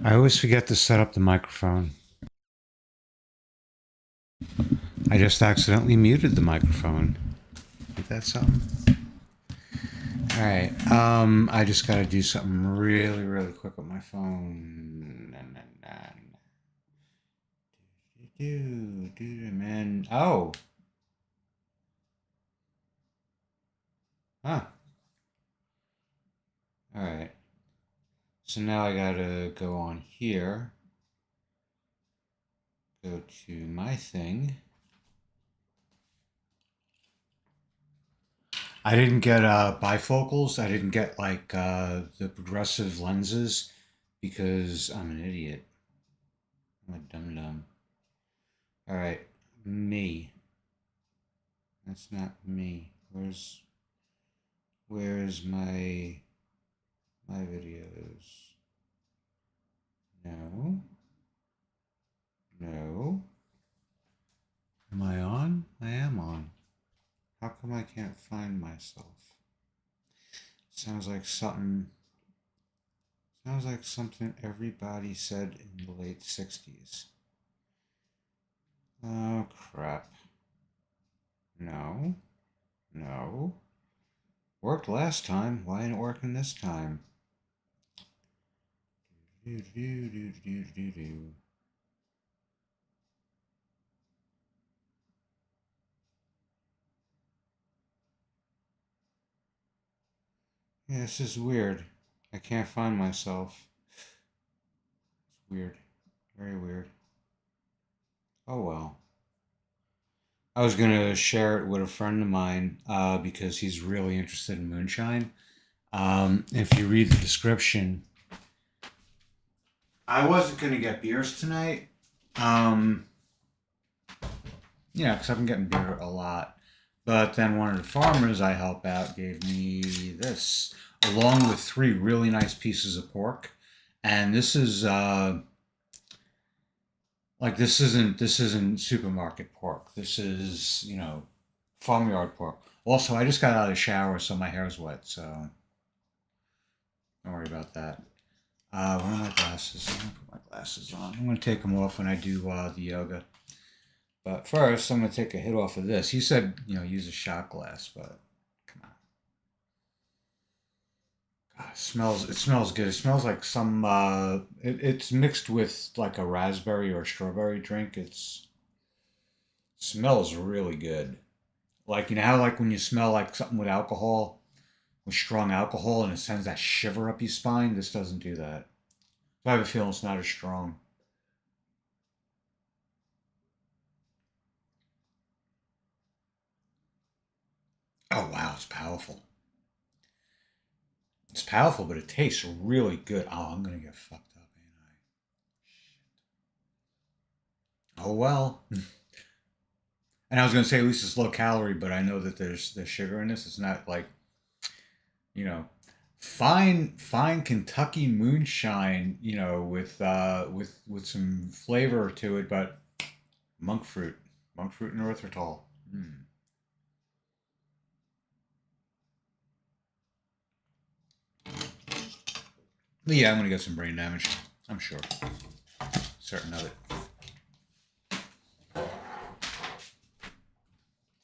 I always forget to set up the microphone. I just accidentally muted the microphone. Ain't that something? All right. I just got to do something really, really quick with my phone. Man. Oh. Huh. All right. So now I got to go on here. Go to my thing. I didn't get bifocals. I didn't get like the progressive lenses because I'm an idiot. I'm a dum dum. All right, me. That's not me. Where's my videos? No, no. Am I on? I am on. How come I can't find myself? Sounds like something. Sounds like something everybody said in the late '60s. Oh crap. No, no. Worked last time. Why ain't it working this time? Do, do, do, do, do, do. Yeah, this is weird. I can't find myself. It's weird. Very weird. Oh well. I was gonna share it with a friend of mine because he's really interested in moonshine. If you read the description, I wasn't gonna get beers tonight. Um, yeah, because I've been getting beer a lot. But then one of the farmers I help out gave me this, along with three really nice pieces of pork. And this is like this isn't supermarket pork. This is farmyard pork. Also, I just got out of the shower, so my hair's wet. So don't worry about that. Where are my glasses? I'm gonna put my glasses on. I'm gonna take them off when I do the yoga. But first, I'm gonna take a hit off of this. He said, use a shot glass, but come on. God, it smells good. It smells like some it's mixed with like a raspberry or strawberry drink. It's smells really good. Like how like when you smell like something with strong alcohol and it sends that shiver up your spine, this doesn't do that. So I have a feeling it's not as strong. Oh wow, it's powerful. It's powerful, but it tastes really good. Oh, I'm gonna get fucked up, ain't I? Oh well. And I was gonna say at least it's low calorie, but I know that there's sugar in this. It's not like you know, fine Kentucky moonshine, with some flavor to it, but monk fruit, monk fruit and erythritol. Mm. But yeah, I'm gonna get some brain damage. I'm sure, certain of it.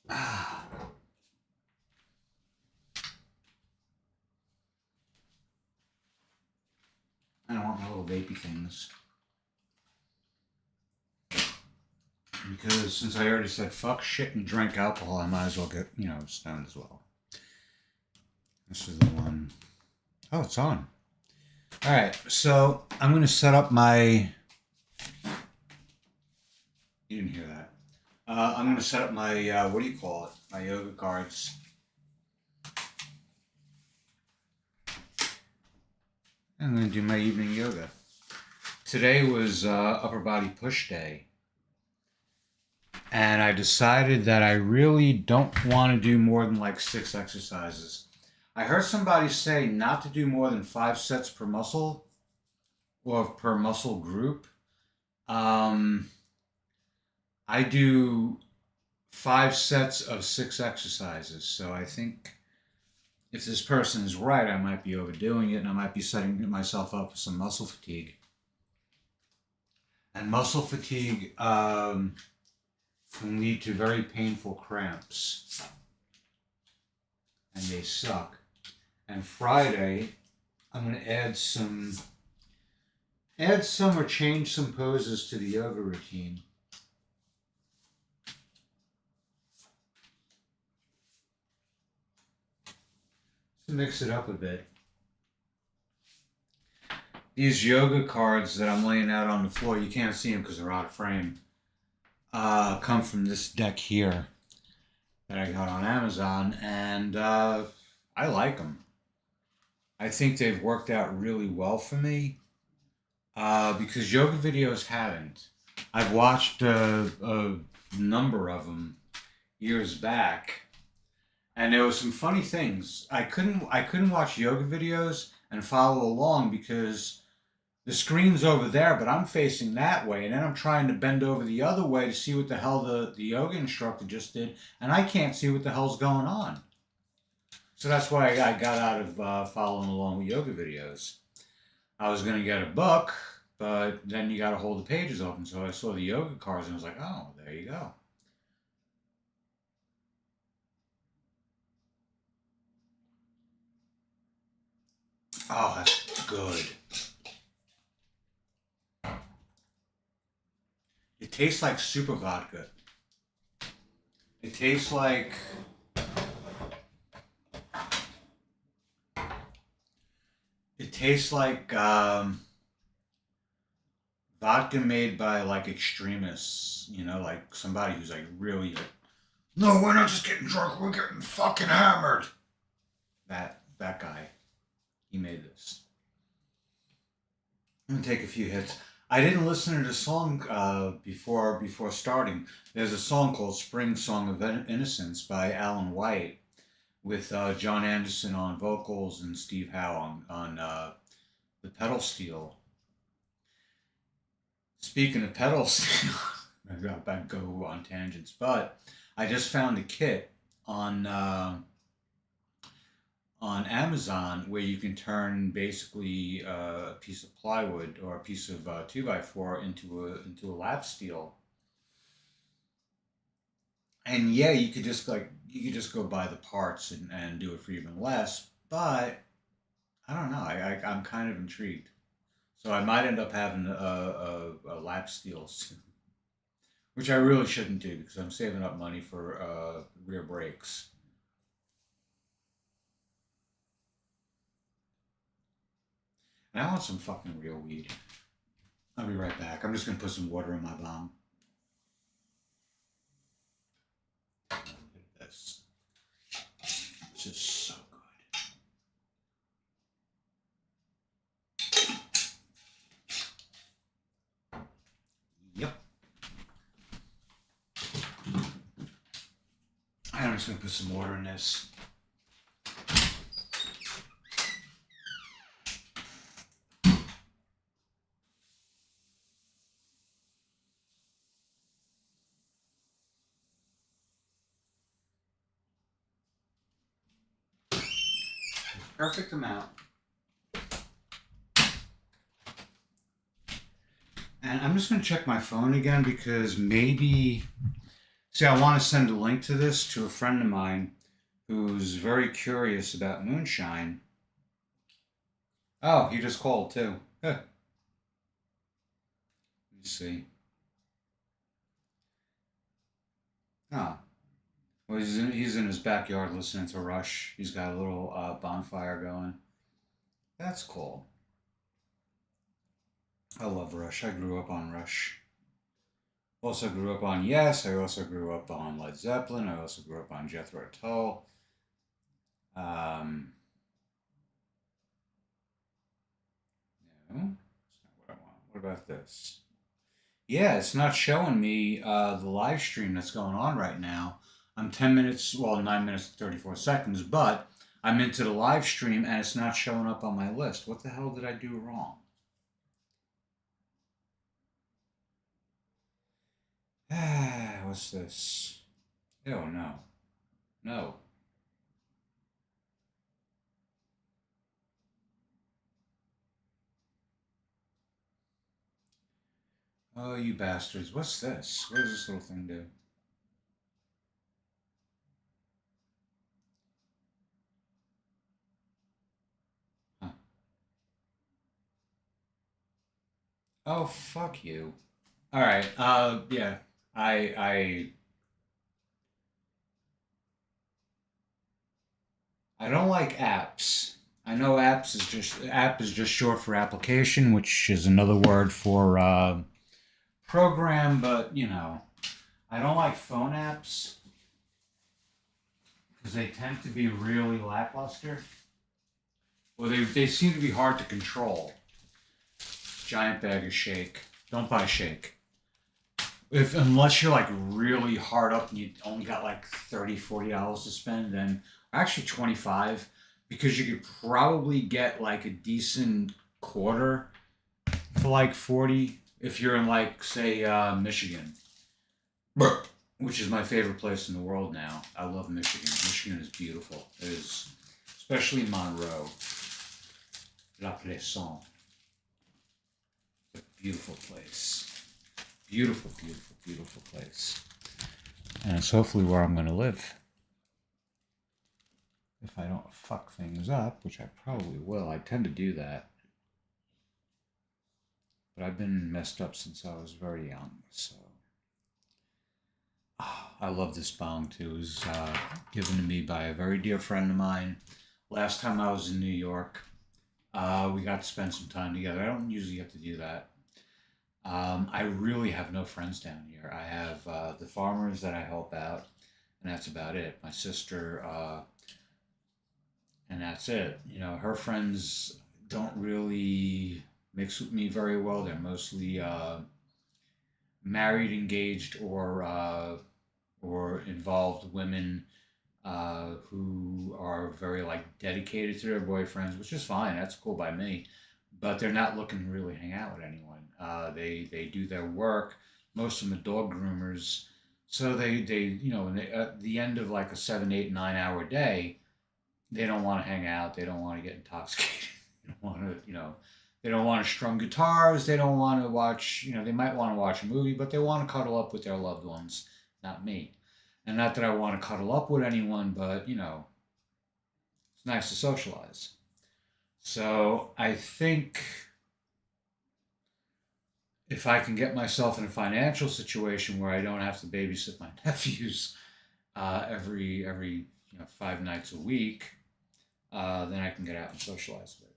Ah, I don't want my little vapey things because since I already said fuck shit and drank alcohol, I might as well get stoned as well. This is the one. Oh, it's on. All right, so I'm gonna set up my. You didn't hear that. I'm going to set up my, what do you call it? My yoga cards. I'm going to do my evening yoga. Today was upper body push day. And I decided that I really don't want to do more than like 6 exercises. I heard somebody say not to do more than 5 sets per muscle or per muscle group. Um, I do 5 sets of 6 exercises. So I think if this person is right, I might be overdoing it and I might be setting myself up for some muscle fatigue. And muscle fatigue can lead to very painful cramps, and they suck. And Friday, I'm going to add some or change some poses to the yoga routine. To mix it up a bit. These yoga cards that I'm laying out on the floor, you can't see them because they're out of frame, come from this deck here that I got on Amazon, and I like them. I think they've worked out really well for me because yoga videos haven't. I've watched a number of them years back, and there was some funny things. I couldn't watch yoga videos and follow along because the screen's over there, but I'm facing that way, and then I'm trying to bend over the other way to see what the hell the yoga instructor just did, and I can't see what the hell's going on. So that's why I got out of following along with yoga videos. I was going to get a book, but then you got to hold the pages open, so I saw the yoga cards, and I was like, oh, there you go. Oh, that's good. It tastes like super vodka. It tastes like vodka made by like extremists. You know, like somebody who's like really like, no, we're not just getting drunk, we're getting fucking hammered. That guy, he made this. I'm gonna take a few hits. I didn't listen to the song before starting. There's a song called "Spring Song of Innocence" by Alan White, with John Anderson on vocals and Steve Howe on the pedal steel. Speaking of pedal steel, maybe I'll back go on tangents, but I just found a kit on on Amazon where you can turn basically a piece of plywood or a piece of two by four into a lap steel. And yeah, you could just go buy the parts and do it for even less. But I don't know. I'm kind of intrigued. So I might end up having a lap steel soon, which I really shouldn't do because I'm saving up money for rear brakes. And I want some fucking real weed. I'll be right back. I'm just gonna put some water in my bong. Look at this. This is so good. Yep. I'm just gonna put some water in this. Perfect amount. And I'm just gonna check my phone again because maybe. See, I want to send a link to this to a friend of mine who's very curious about moonshine. Oh, he just called too. Huh. Let me see. Oh, well, he's in his backyard listening to Rush. He's got a little bonfire going. That's cool. I love Rush. I grew up on Rush. Also grew up on Yes. I also grew up on Led Zeppelin. I also grew up on Jethro Tull. Um, no, that's not what I want. What about this? Yeah, it's not showing me the live stream that's going on right now. I'm 10 minutes, well, 9 minutes and 34 seconds, but I'm into the live stream and it's not showing up on my list. What the hell did I do wrong? What's this? Oh, no. No. Oh, you bastards. What's this? What does this little thing do? Huh. Oh, fuck you. All right. Yeah. I I don't like apps. I know app is just short for application, which is another word for program, but I don't like phone apps because they tend to be really lackluster. Well, they seem to be hard to control. Giant bag of shake. Don't buy shake. If unless you're like really hard up and you only got like $30, $40 to spend, then actually 25 because you could probably get like a decent quarter for like 40 if you're in like say Michigan, which is my favorite place in the world now. I love Michigan. Michigan is beautiful. It is, especially Monroe, La Plaisance. It's a beautiful place. Beautiful, beautiful, beautiful place. And it's hopefully where I'm going to live. If I don't fuck things up, which I probably will. I tend to do that. But I've been messed up since I was very young. So I love this bong too. It was given to me by a very dear friend of mine. Last time I was in New York, we got to spend some time together. I don't usually get to do that. I really have no friends down here. I have the farmers that I help out, and that's about it. My sister, and that's it. Her friends don't really mix with me very well. They're mostly married, engaged, or involved women who are very like dedicated to their boyfriends, which is fine. That's cool by me. But they're not looking to really hang out with anyone. They do their work. Most of them are dog groomers, so at the end of like a 7, 8, 9 hour day, they don't want to hang out. They don't want to get intoxicated. They don't want to they don't want to strum guitars. They don't want to watch. They might want to watch a movie, but they want to cuddle up with their loved ones, not me. And not that I want to cuddle up with anyone, but it's nice to socialize. So I think if I can get myself in a financial situation where I don't have to babysit my nephews every 5 nights a week, then I can get out and socialize a bit.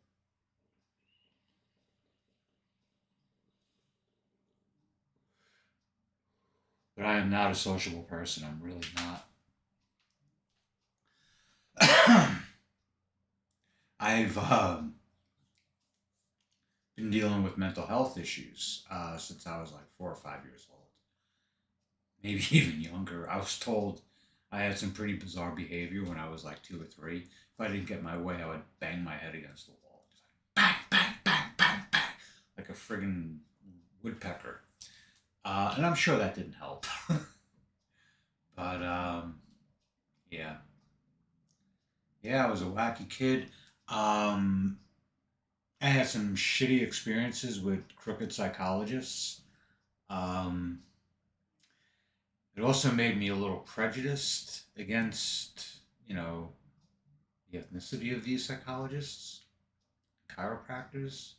But I am not a sociable person. I'm really not. I've been dealing with mental health issues since I was like 4 or 5 years old, maybe even younger. I was told I had some pretty bizarre behavior when I was like 2 or 3. If I didn't get my way, I would bang my head against the wall. Just like bang, bang, bang, bang, bang, like a friggin' woodpecker. And I'm sure that didn't help. But yeah, yeah, I was a wacky kid. Um, I had some shitty experiences with crooked psychologists. Um, it also made me a little prejudiced against, the ethnicity of these psychologists, chiropractors,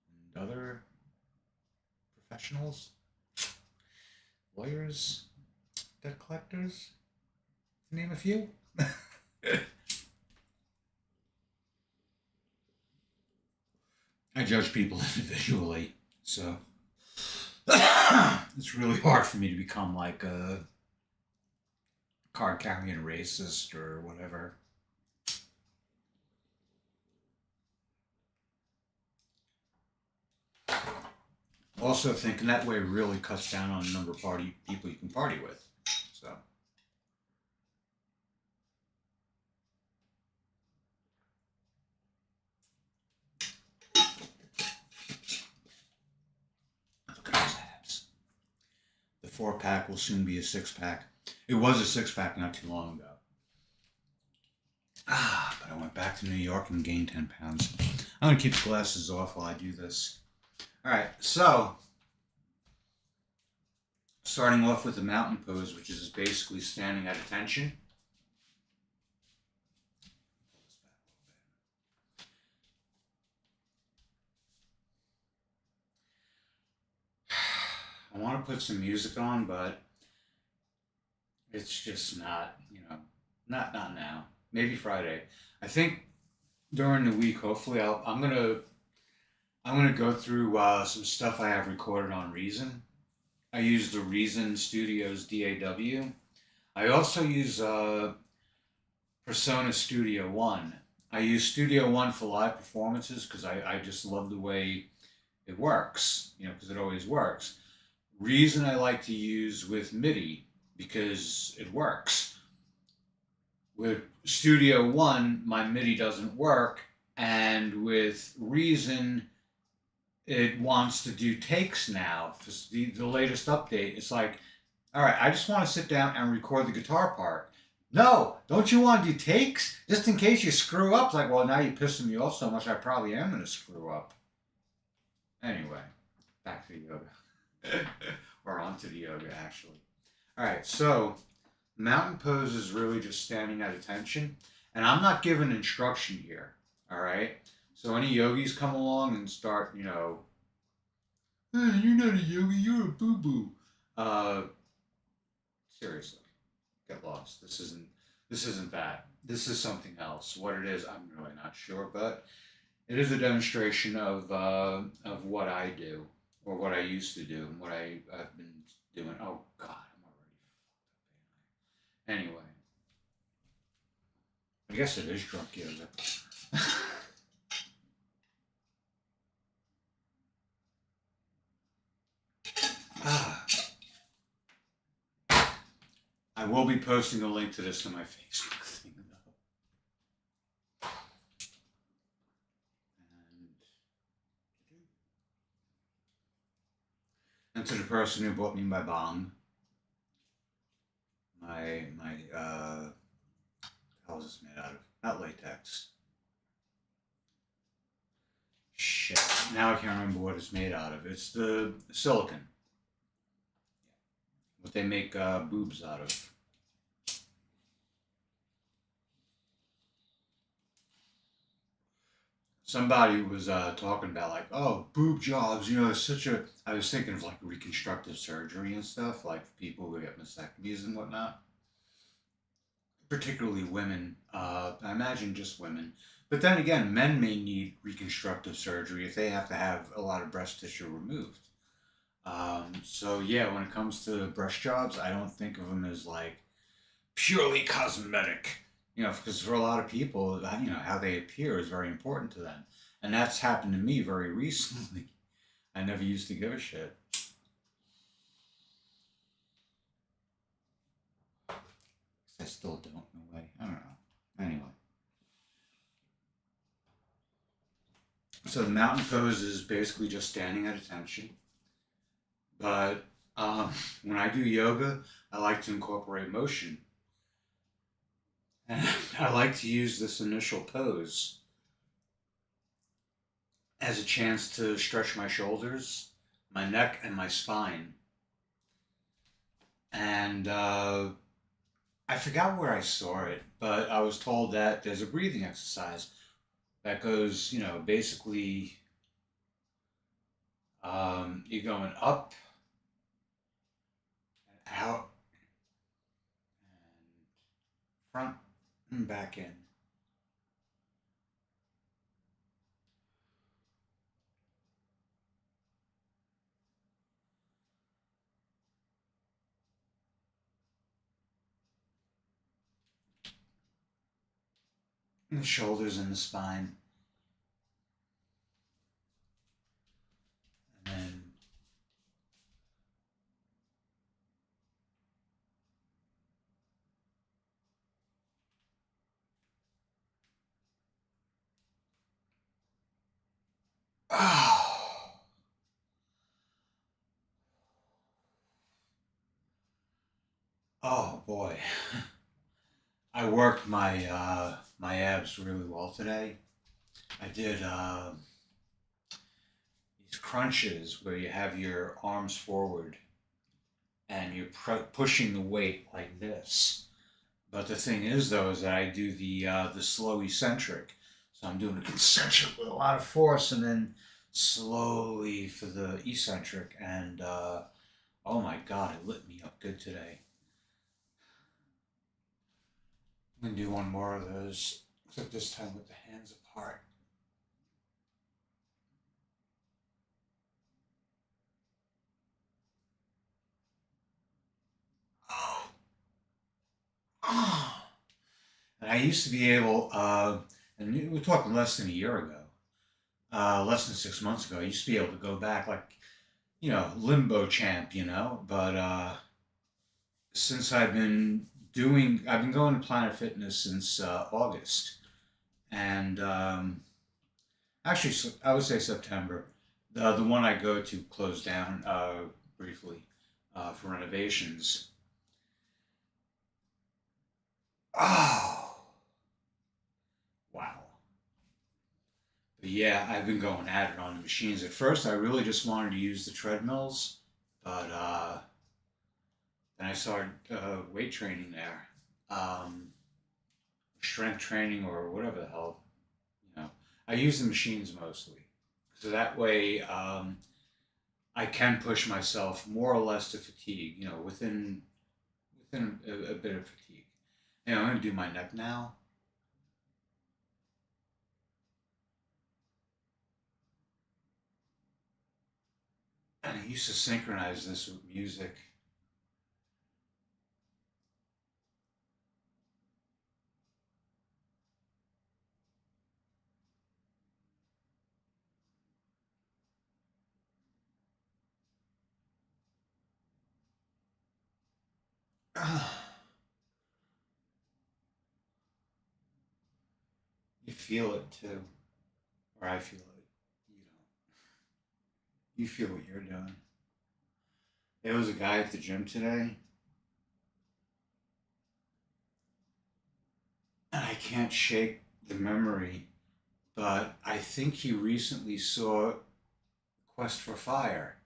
and other professionals, lawyers, debt collectors, to name a few. I judge people individually, so it's really hard for me to become like a card carrying racist or whatever. Also, thinking that way really cuts down on the number of party people you can party with. So, look at those abs. The 4 pack will soon be a 6 pack. It was a 6 pack not too long ago. But I went back to New York and gained 10 pounds. I'm going to keep the glasses off while I do this. All right, so Starting off with the mountain pose, which is basically standing at attention. I want to put some music on, but it's just not, not now. Maybe Friday. I think during the week, hopefully, I'm gonna go through some stuff I have recorded on Reason. I use the Reason Studios DAW. I also use Persona Studio One. I use Studio One for live performances because I just love the way it works, because it always works. Reason I like to use with MIDI because it works. With Studio One, my MIDI doesn't work, and with Reason, it wants to do takes now. For the latest update, it's like, all right, I just want to sit down and record the guitar part. No, don't you want to do takes? Just in case you screw up. It's like, well, now you're pissing me off so much, I probably am going to screw up. Anyway, back to the yoga. Or onto the yoga, actually. All right, so mountain pose is really just standing at attention. And I'm not giving instruction here, all right? So any yogis come along and start, hey, you're not a yogi, you're a boo-boo. Uh, seriously, get lost. This isn't that. This is something else. What it is, I'm really not sure, but it is a demonstration of what I do, or what I used to do, and what I've been doing. Oh God, I'm already fucked up. Anyway, I guess it is drunk yoga. Ah, I will be posting a link to this to my Facebook thing though. And to the person who bought me my bong, my how is this made out of? Not latex. Shit. Now I can't remember what it's made out of. It's the silicon. What they make boobs out of. Somebody was talking about like, oh, boob jobs. It's such a. I was thinking of like reconstructive surgery and stuff, like for people who get mastectomies and whatnot. Particularly women. I imagine just women. But then again, men may need reconstructive surgery if they have to have a lot of breast tissue removed. So yeah, when it comes to breast jobs, I don't think of them as like purely cosmetic. Because for a lot of people, how they appear is very important to them, and that's happened to me very recently. I never used to give a shit. I still don't in a way. I don't know. Anyway, so the mountain pose is basically just standing at attention. But when I do yoga, I like to incorporate motion. And I like to use this initial pose as a chance to stretch my shoulders, my neck, and my spine. And I forgot where I saw it, but I was told that there's a breathing exercise that goes, basically, you're going up and out and front and back in. And the shoulders and the spine. And then, oh, oh boy. I worked my abs really well today. I did these crunches where you have your arms forward and you're pushing the weight like this. But the thing is, though, is that I do the slow eccentric. So I'm doing a concentric with a lot of force, and then slowly for the eccentric. And oh my God, it lit me up good today. I'm gonna do one more of those, except this time with the hands apart. Oh, oh. And I used to be able, and we're talking less than a year ago, less than 6 months ago. I used to be able to go back like, limbo champ, but since I've been going to Planet Fitness since August, and actually, I would say September. The one I go to closed down briefly for renovations. Oh, wow. But yeah, I've been going at it on the machines. At first, I really just wanted to use the treadmills, but then I started weight training there, um, strength training or whatever the hell. I use the machines mostly, so that way I can push myself more or less to fatigue. Within a bit of fatigue. I'm gonna do my neck now. And I used to synchronize this with music. You feel it too, or I feel it. You don't. You feel what you're doing. There was a guy at the gym today, and I can't shake the memory, but I think he recently saw Quest for Fire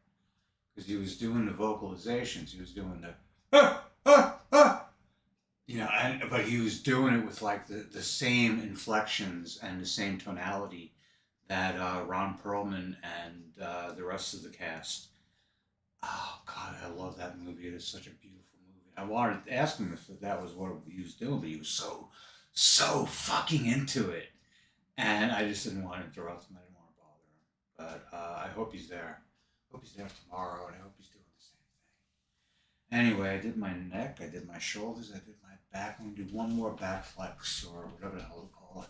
because he was doing the vocalizations. He was doing the ah, ah, ah, but he was doing it with like the same inflections and the same tonality that Ron Perlman and the rest of the cast. Oh God, I love that movie. It is such a beautiful movie. I wanted to ask him if that was what he was doing, but he was so fucking into it, and I just didn't want to interrupt him. I didn't want to bother him, but I hope he's there. I hope he's there tomorrow, and I hope he's doing the same thing. Anyway, I did my neck, I did my shoulders, I did my back. I'm gonna do one more back flex or whatever the hell to call it.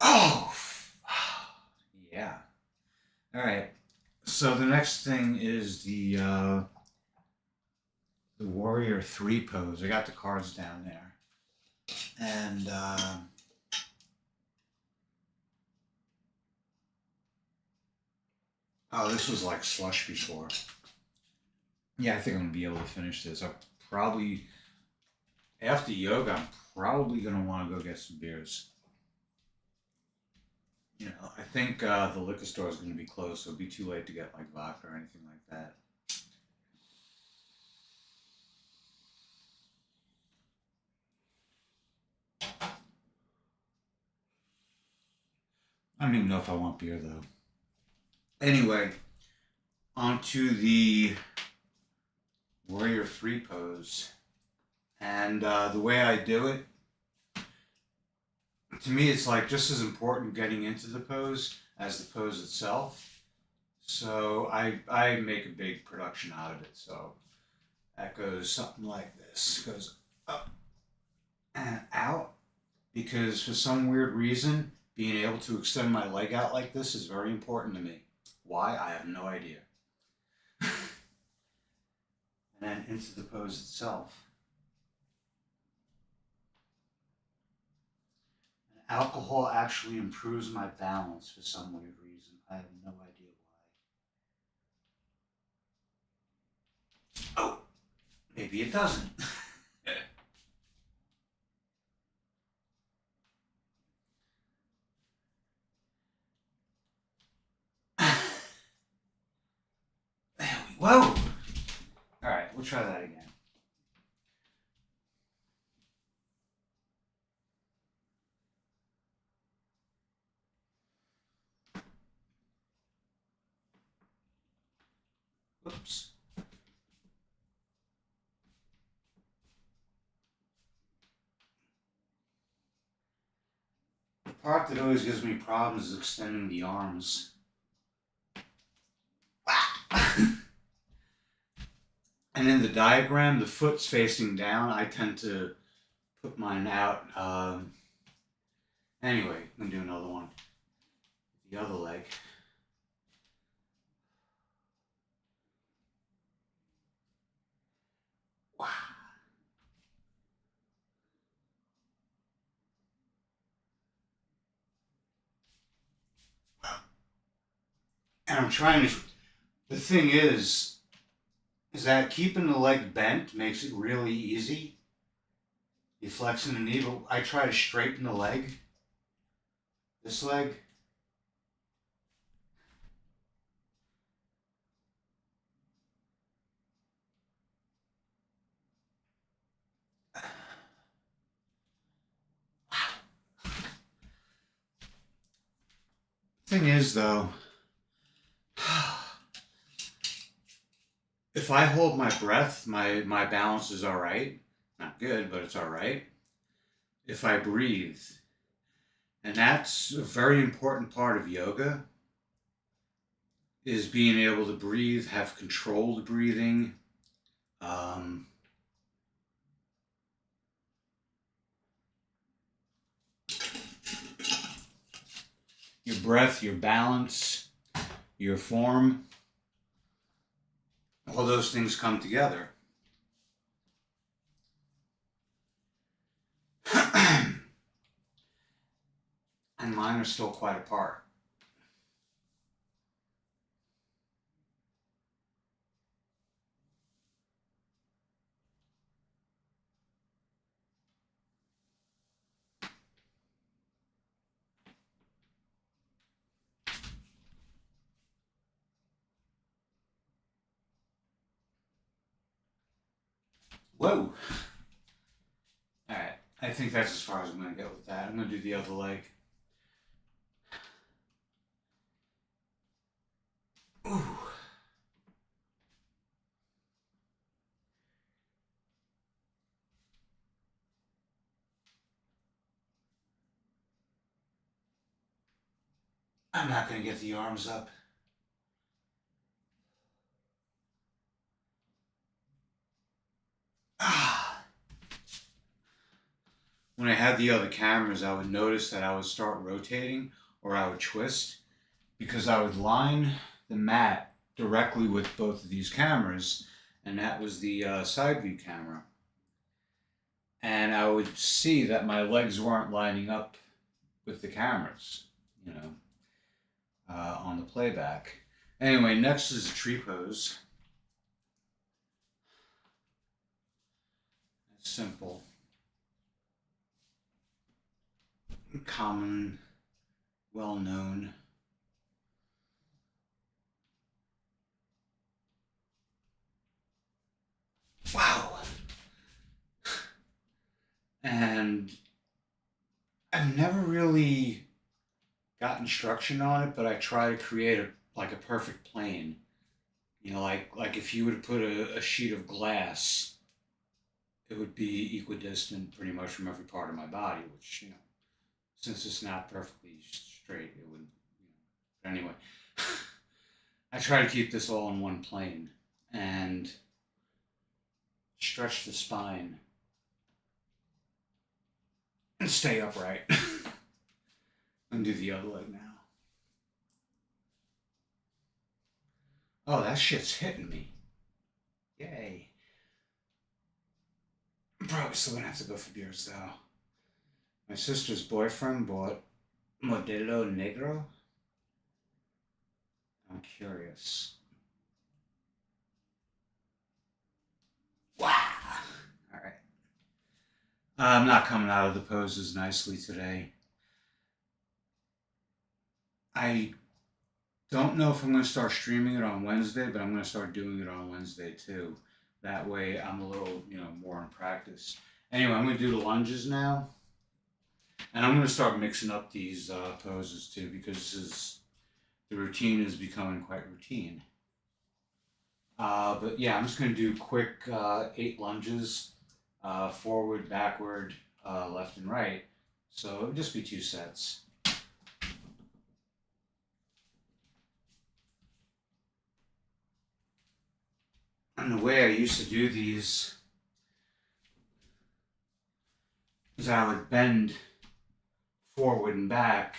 Oh, yeah. All right. So the next thing is the Warrior Three pose. I got the cards down there, and oh, this was like slush before. Yeah, I think I'm gonna be able to finish this. I probably after yoga, I'm probably gonna want to go get some beers. I think the liquor store is gonna be closed, so it'll be too late to get like vodka or anything like that. I don't even know if I want beer though. Anyway, onto the Warrior Three pose, and the way I do it, to me, it's like just as important getting into the pose as the pose itself. So I make a big production out of it. So that goes something like this. It goes up and out because for some weird reason, being able to extend my leg out like this is very important to me. Why? I have no idea. And then into the pose itself. And alcohol actually improves my balance for some weird reason. I have no idea why. Oh, maybe it doesn't. Whoa! Alright, we'll try that again. Oops. The part that always gives me problems is extending the arms. And in the diagram, the foot's facing down. I tend to put mine out. Anyway, I'm going to do another one. The other leg. Wow. And I'm trying to. The thing is that keeping the leg bent makes it really easy. You flexing the knee, but I try to straighten the leg. This leg. Thing is, though, if I hold my breath, my balance is all right. Not good, but it's all right. If I breathe, and that's a very important part of yoga, is being able to breathe, have controlled breathing. Your breath, your balance, your form, all those things come together. And mine are still quite apart. Whoa! Alright, I think that's as far as I'm going to go with that. I'm going to do the other leg. Ooh. I'm not going to get the arms up. When I had the other cameras, I would notice that I would start rotating or I would twist because I would line the mat directly with both of these cameras, and that was the side view camera. And I would see that my legs weren't lining up with the cameras, on the playback. Anyway, next is a tree pose. It's simple. Common, well known. Wow! And I've never really got instruction on it, but I try to create a perfect plane. Like if you were to put a sheet of glass, it would be equidistant pretty much from every part of my body, which, since it's not perfectly straight, it would, But anyway, I try to keep this all in one plane and stretch the spine and stay upright. And do the other leg now. Oh, that shit's hitting me. Yay. I'm probably still gonna have to go for beers though. My sister's boyfriend bought Modelo Negro. I'm curious. Wow. Alright. I'm not coming out of the poses nicely today. I Don't know if I'm going to start streaming it on Wednesday, but I'm going to start doing it on Wednesday too. That way I'm a little, more in practice. Anyway, I'm going to do the lunges now. And I'm going to start mixing up these poses too because the routine is becoming quite routine. But yeah, I'm just going to do quick 8 lunges, forward, backward, left, and right. So it'll just be 2 sets. And the way I used to do these is I would bend forward and back,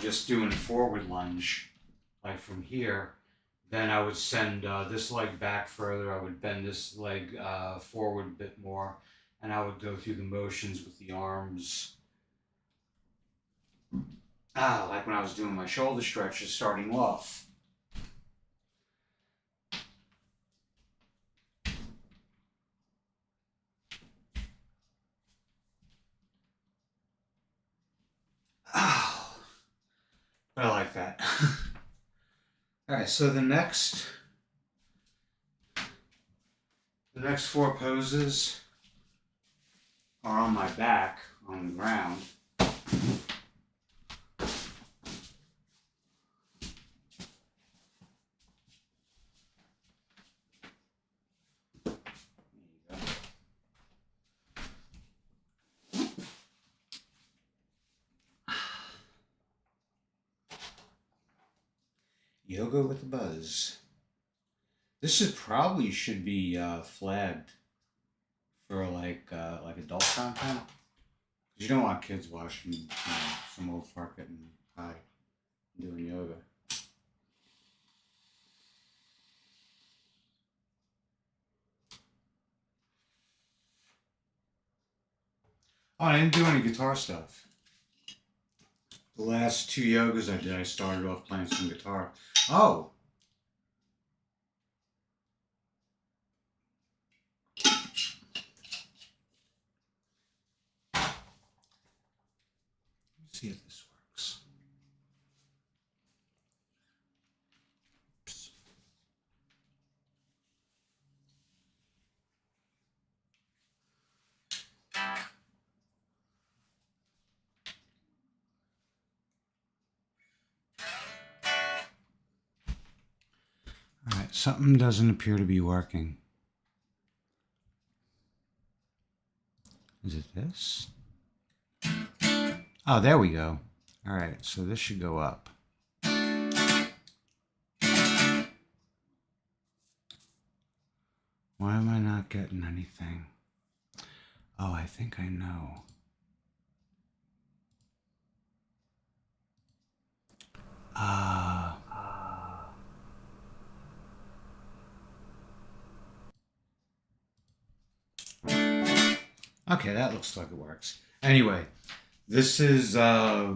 just doing a forward lunge, like from here. Then I would send this leg back further. I would bend this leg forward a bit more, and I would go through the motions with the arms. Like when I was doing my shoulder stretches starting off. But I like that. All right, so the next 4 poses are on my back on the ground. Yoga with a buzz. This should be flagged for like adult content. You don't want kids watching some old fart getting high doing yoga. Oh, I didn't do any guitar stuff. The last 2 yogas I did, I started off playing some guitar. Oh! Let's see if this works. Oops. All right, something doesn't appear to be working. Is it this? Oh, there we go. All right, so this should go up. Why am I not getting anything? Oh, I think I know. Okay, that looks like it works. Anyway, this is a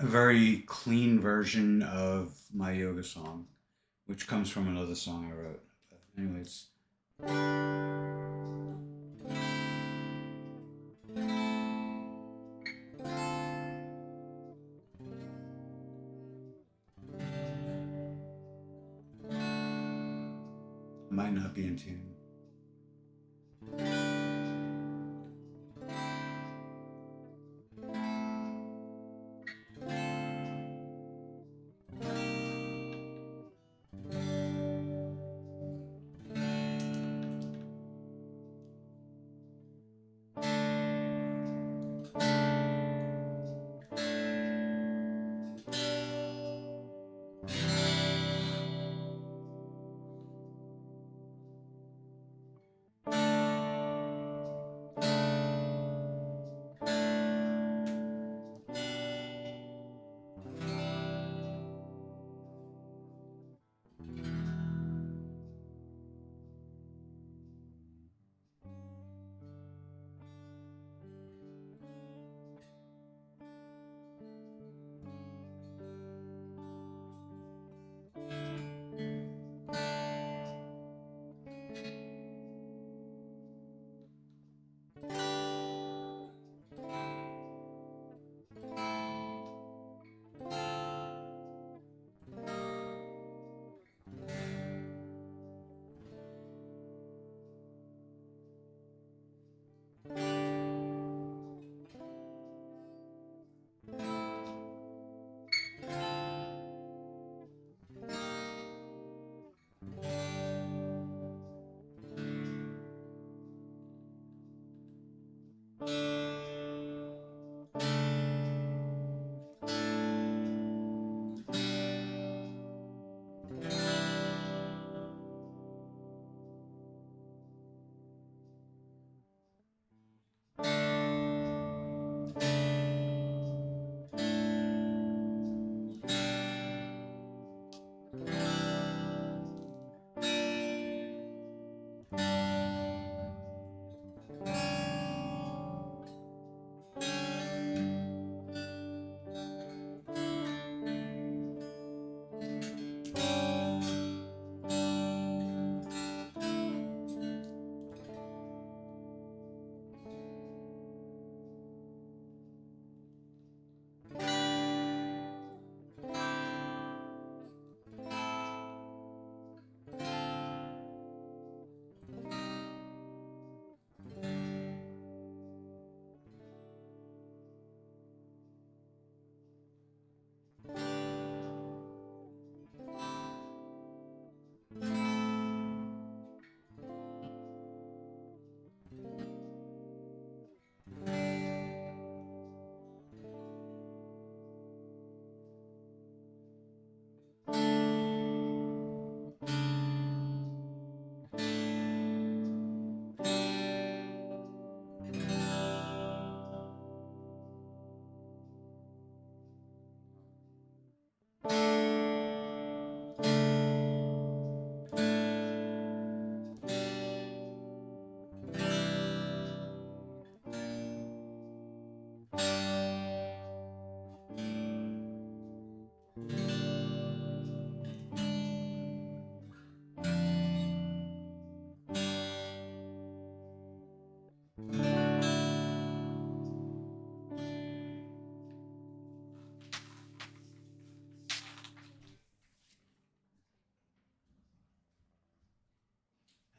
very clean version of my yoga song, which comes from another song I wrote. But anyways. Might not be in tune.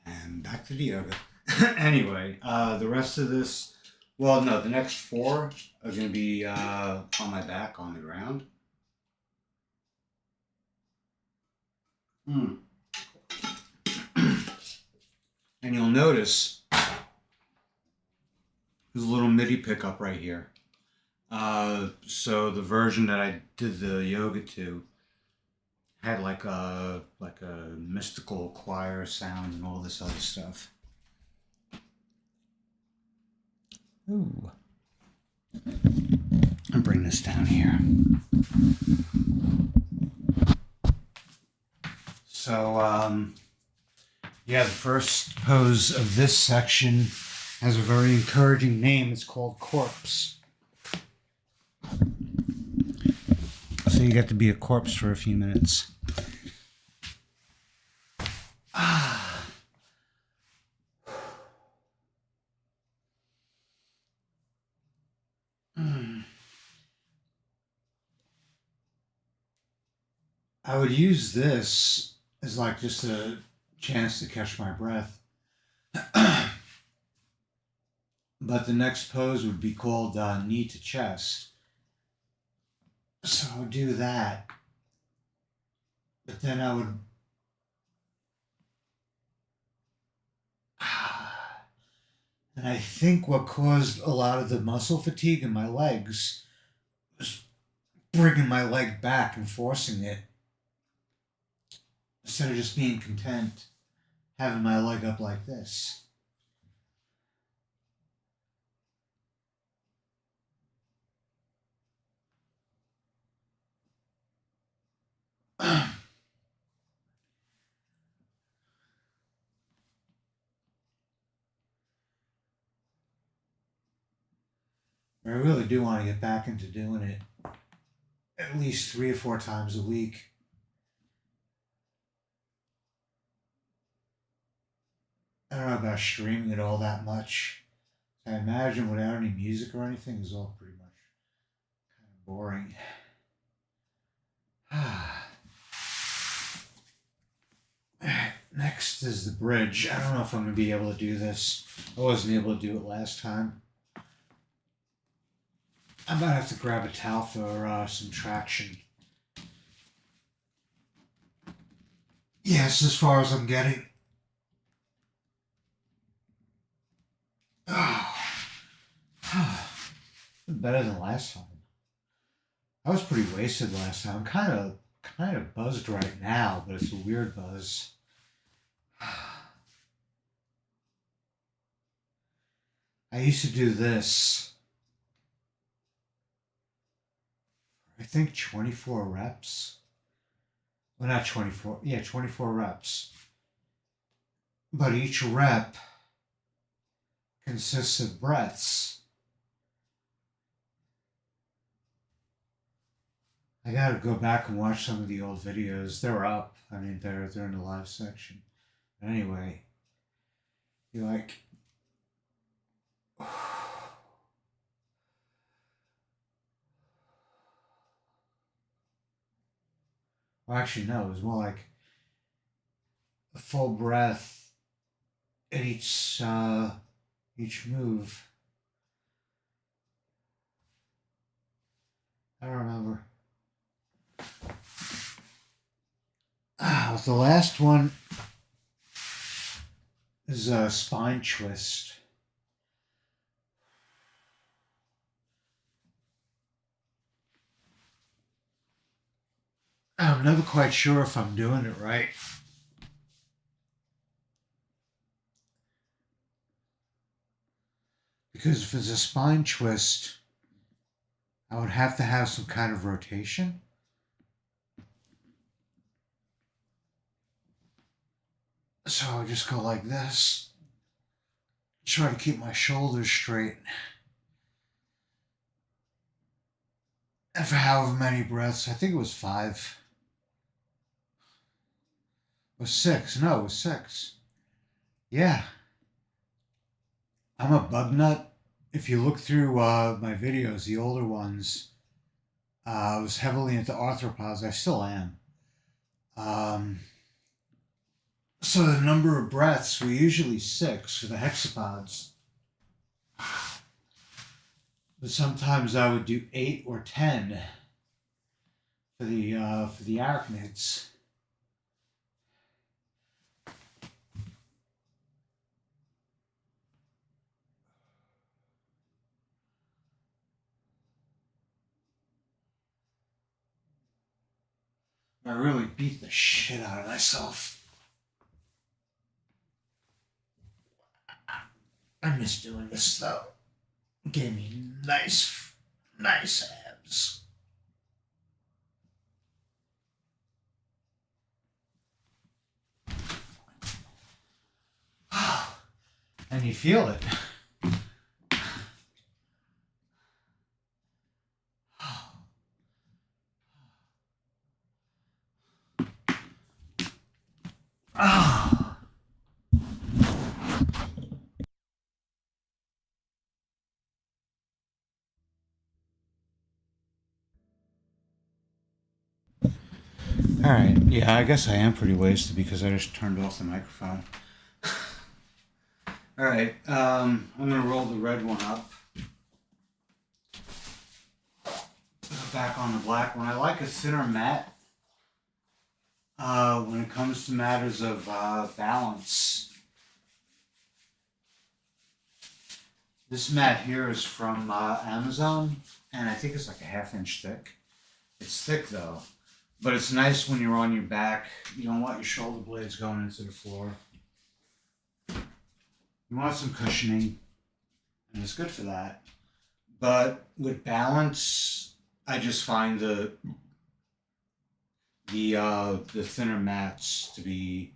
And back to the yoga. Anyway, the rest of this, well, no, the next four are going to be on my back on the ground. Mm. And you'll notice there's a little MIDI pickup right here. So the version that I did the yoga to had like a mystical choir sound and all this other stuff. Ooh. I'll bring this down here. So, yeah, the first pose of this section has a very encouraging name. It's called Corpse. So you get to be a corpse for a few minutes. I would use this as like just a chance to catch my breath. But the next pose would be called knee to chest. So I would do that. But then I would. And I think what caused a lot of the muscle fatigue in my legs was bringing my leg back and forcing it. Instead of just being content having my leg up like this. I really do want to get back into doing it at least 3 or 4 times a week. I don't know about streaming it all that much. I imagine without any music or anything is all pretty much kind of boring. Next is the bridge. I don't know if I'm going to be able to do this. I wasn't able to do it last time. I might have to grab a towel for some traction. Yes, as far as I'm getting. Better than last time. I was pretty wasted last time. I'm kind of buzzed right now, but it's a weird buzz. I used to do this. I think 24 reps. Well, not 24. Yeah, 24 reps. But each rep consists of breaths. I gotta go back and watch some of the old videos. They're up. I mean, they're in the live section. But anyway, you like. Well, actually, no. It was more like a full breath at each move. I don't remember. The last one is a spine twist. I'm never quite sure if I'm doing it right. Because if it's a spine twist, I would have to have some kind of rotation. So I just go like this. Try to keep my shoulders straight. And for however many breaths, I think it was 5. It was 6. No, it was 6. Yeah. I'm a bug nut. If you look through my videos, the older ones, I was heavily into arthropods. I still am. So the number of breaths were usually 6 for the hexapods. But sometimes I would do 8 or 10 for the arachnids. I really beat the shit out of myself. I miss doing this though. It gave me nice abs. And you feel it. Oh. All right. Yeah, I guess I am pretty wasted because I just turned off the microphone. All right. I'm gonna roll the red one up. Put it back on the black one. I like a thinner mat. When it comes to matters of balance. This mat here is from Amazon, and I think it's like a 1/2 inch thick. It's thick though, but it's nice when you're on your back. You don't want your shoulder blades going into the floor. You want some cushioning, and it's good for that. But with balance, I just find the thinner mats to be,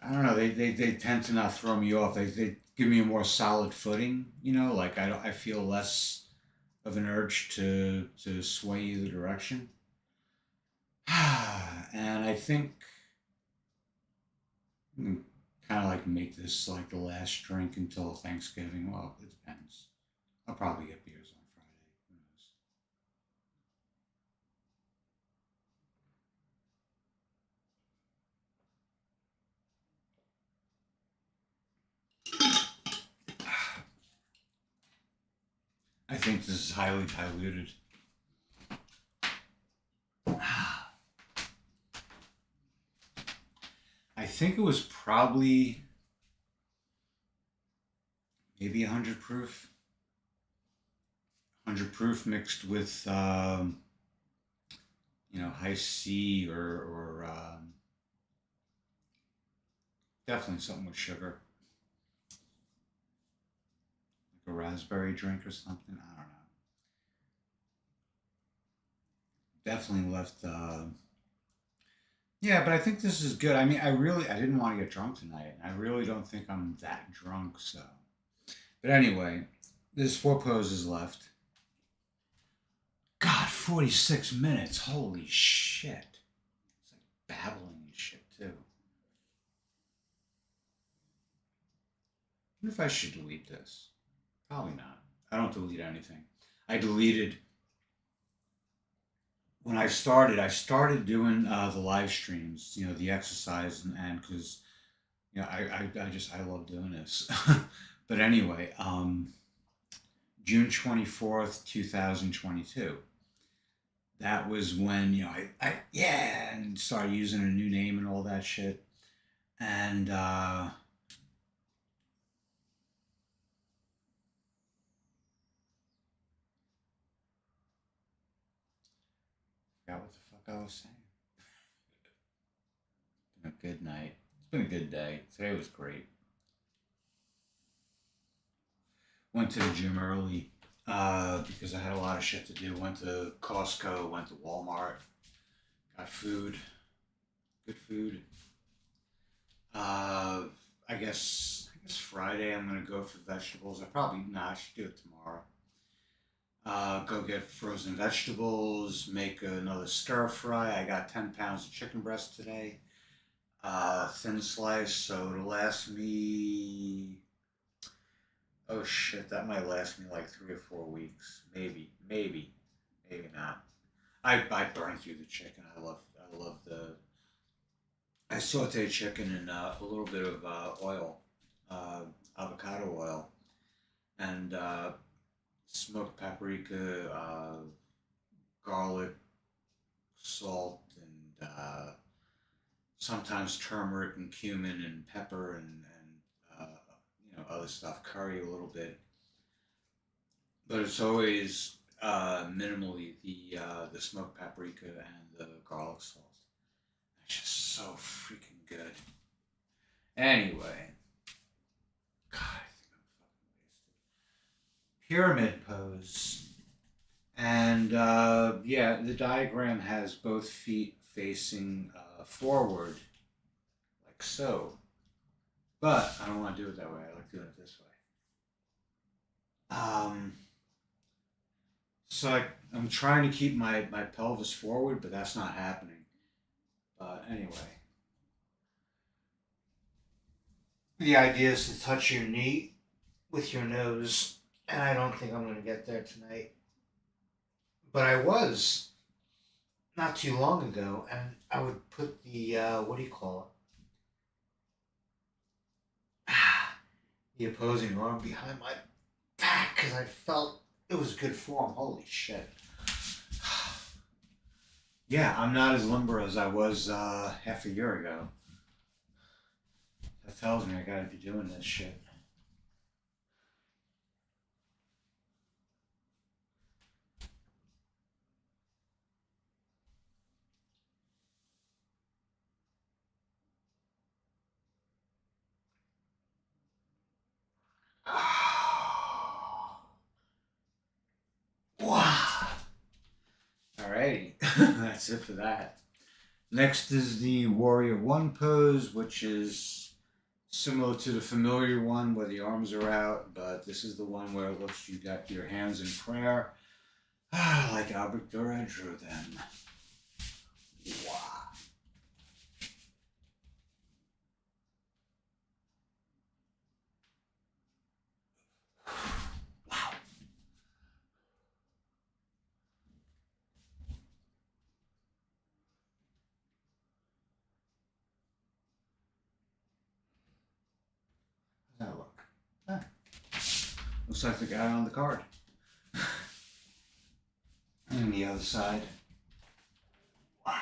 I don't know, they tend to not throw me off. They give me a more solid footing, like I feel less of an urge to sway either direction. And I think I'm kind of like make this like the last drink until Thanksgiving. Well, it depends. I'll probably get beers on Friday. Who knows? I think this is highly diluted. I think it was probably maybe 100 proof. 100 proof mixed with, high C or definitely something with sugar, like a raspberry drink or something. I don't know. Definitely left. Yeah, but I think this is good. I mean, I didn't want to get drunk tonight. I really don't think I'm that drunk. So, but anyway, there's four poses left. God, 46 minutes. Holy shit. It's like babbling and shit too. What if I should delete this? Probably not. I don't delete anything. I deleted when I started doing the live streams, the exercise and because I love doing this. But anyway, June 24th, 2022. That was when yeah, and started using a new name and all that shit. And forgot what the fuck I was saying. It's been a good night. It's been a good day. Today was great. Went to the gym early because I had a lot of shit to do. Went to Costco, went to Walmart, got food, good food. Uh, I guess Friday I'm gonna go for vegetables. I probably not. I should do it tomorrow. Go get frozen vegetables. Make another stir fry. I got 10 pounds of chicken breast today. Thin slice, so it'll last me. Oh shit, that might last me like 3 or 4 weeks, maybe not. I burn through the chicken. I love the. I saute chicken in a little bit of oil, uh, avocado oil, and smoked paprika, garlic, salt, and sometimes turmeric and cumin and pepper and other stuff, curry a little bit, but it's always minimally the smoked paprika and the garlic salt. It's just so freaking good. Anyway, God, I think I'm fucking wasted. Pyramid pose. And yeah, the diagram has both feet facing forward, like so. But I don't want to do it that way. I like doing it this way. I'm trying to keep my pelvis forward, but that's not happening. But anyway, the idea is to touch your knee with your nose, and I don't think I'm going to get there tonight. But I was not too long ago, and I would put the what do you call it? The opposing arm behind my back because I felt it was good form. Holy shit! Yeah, I'm not as limber as I was half a year ago. That tells me I gotta be doing this shit. Wow. Alrighty, that's it for that. Next is the Warrior One pose, which is similar to the familiar one where the arms are out, but this is the one where it looks you got your hands in prayer. Like Albert Dürer drew them. Wow. Wow. How's that look? Huh. Looks like the guy on the card. And the other side. Wow.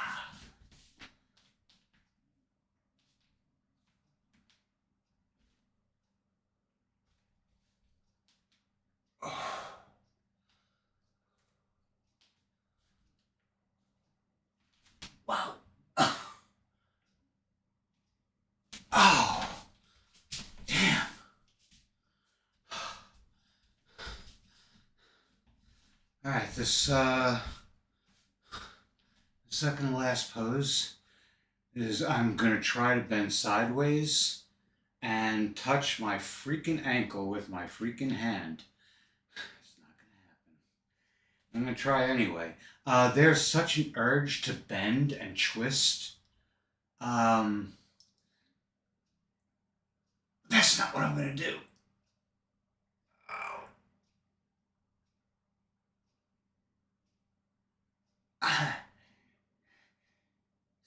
this second last pose is I'm gonna try to bend sideways and touch my freaking ankle with my freaking hand. It's not gonna happen. I'm gonna try anyway. There's such an urge to bend and twist. Um, that's not what I'm gonna do. Oh.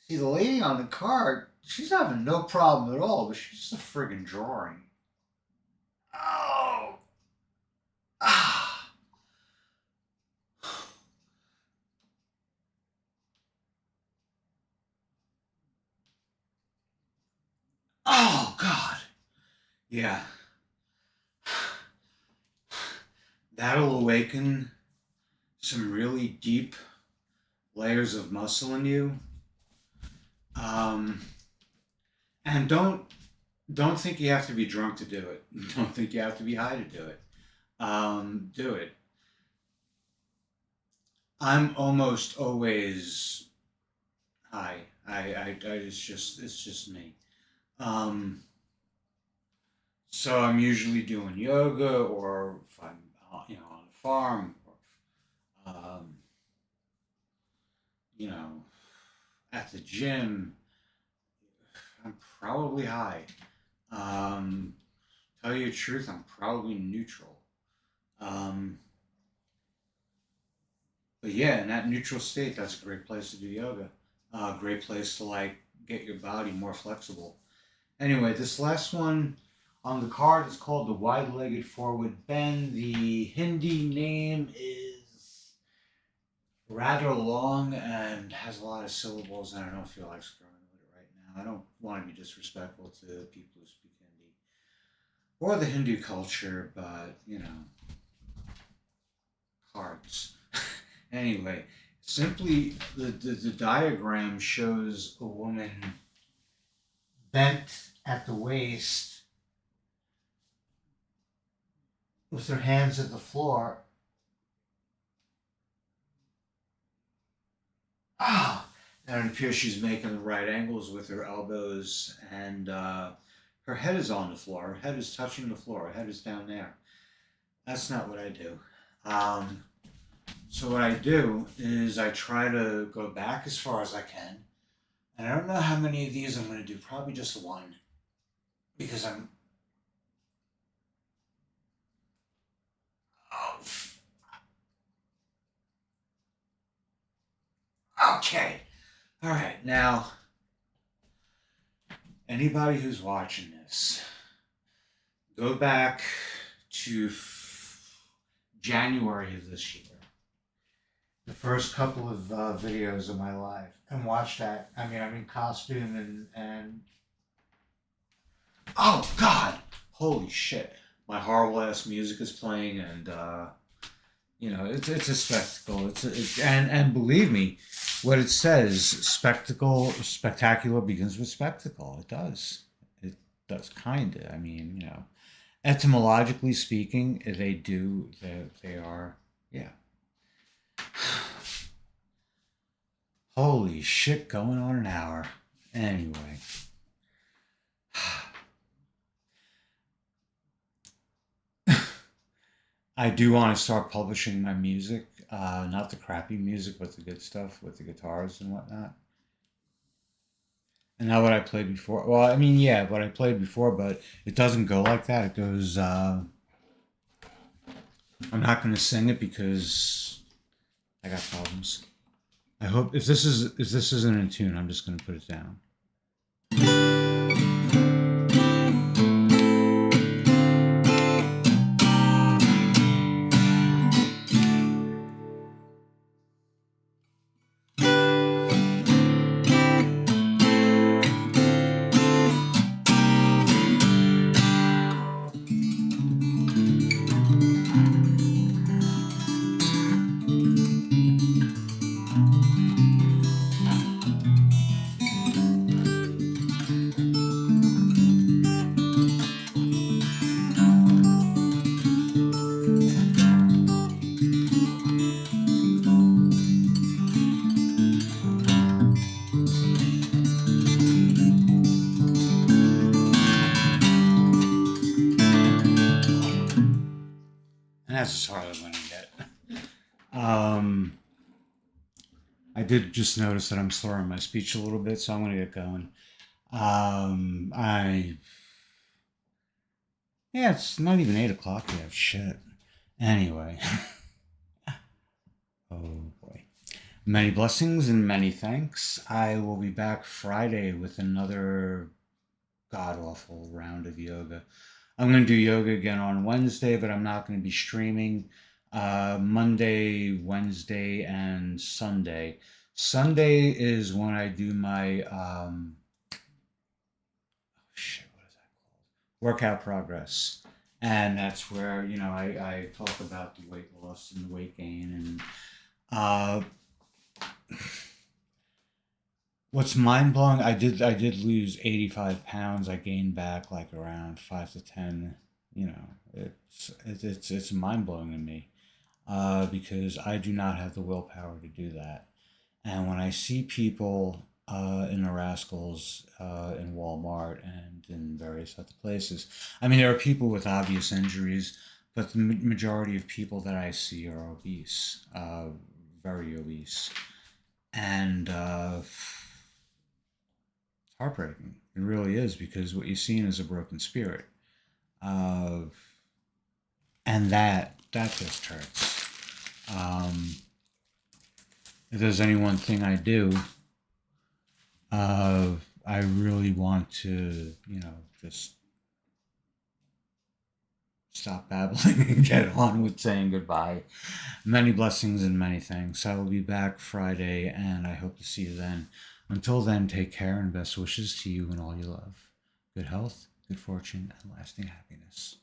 See, the lady on the card, she's having no problem at all, but she's just a friggin' drawing. Oh! Ah! Oh, God. Yeah. That'll awaken some really deep layers of muscle in you. And don't think you have to be drunk to do it. Don't think you have to be high to do it. Do it. I'm almost always high. It's just me. Um, so I'm usually doing yoga, or if I'm on a farm, or you know at the gym, I'm probably high. Um, tell you the truth, I'm probably neutral. Um, but yeah, in that neutral state, that's a great place to do yoga. Great place to like get your body more flexible. Anyway, this last one on the card is called the wide-legged forward bend. The Hindi name is rather long and has a lot of syllables, and I don't feel like screwing with it right now. I don't want to be disrespectful to people who speak Hindi or the Hindu culture, but cards. Anyway, simply the diagram shows a woman bent at the waist with her hands at the floor. Ah! And it appears she's making the right angles with her elbows, and her head is on the floor. Her head is touching the floor. Her head is down there. That's not what I do. So what I do is I try to go back as far as I can. And I don't know how many of these I'm going to do. Probably just one. Because I'm... Oh. Okay. All right. Now, anybody who's watching this, go back to January of this year. The first couple of videos of my life, and watch that. I mean, I'm in costume and oh God, holy shit! My horrible ass music is playing, and it's a spectacle. And believe me, what it says, spectacular begins with spectacle. It does. It does kinda. I mean, etymologically speaking, they do. They are. Yeah. Holy shit, going on an hour. Anyway. I do want to start publishing my music. Not the crappy music, but the good stuff with the guitars and whatnot. And not what I played before. Well, I mean, yeah, what I played before, but it doesn't go like that. It goes, I'm not going to sing it because I got problems. I hope if this isn't in tune, I'm just going to put it down. I did just notice that I'm slurring my speech a little bit, so I'm gonna get going. I Yeah, it's not even 8 o'clock yet. Shit. Anyway, oh boy. Many blessings and many thanks. I will be back Friday with another god awful round of yoga. I'm going to do yoga again on Wednesday, but I'm not going to be streaming Monday, Wednesday, and Sunday. Sunday is when I do my shit, what is that called? Workout progress. And that's where, I talk about the weight loss and the weight gain. And uh, what's mind blowing, I did lose 85 pounds. I gained back like around 5 to 10. It's mind blowing to me because I do not have the willpower to do that. And when I see people in the Rascals, in Walmart, and in various other places, I mean, there are people with obvious injuries, but the majority of people that I see are obese, very obese. And it's heartbreaking. It really is because what you're seeing is a broken spirit. Uh, and that just hurts. Um, if there's any one thing I do, uh, I really want to, just stop babbling and get on with saying goodbye. Many blessings and many thanks. I will be back Friday, and I hope to see you then. Until then, take care and best wishes to you and all you love. Good health, good fortune, and lasting happiness.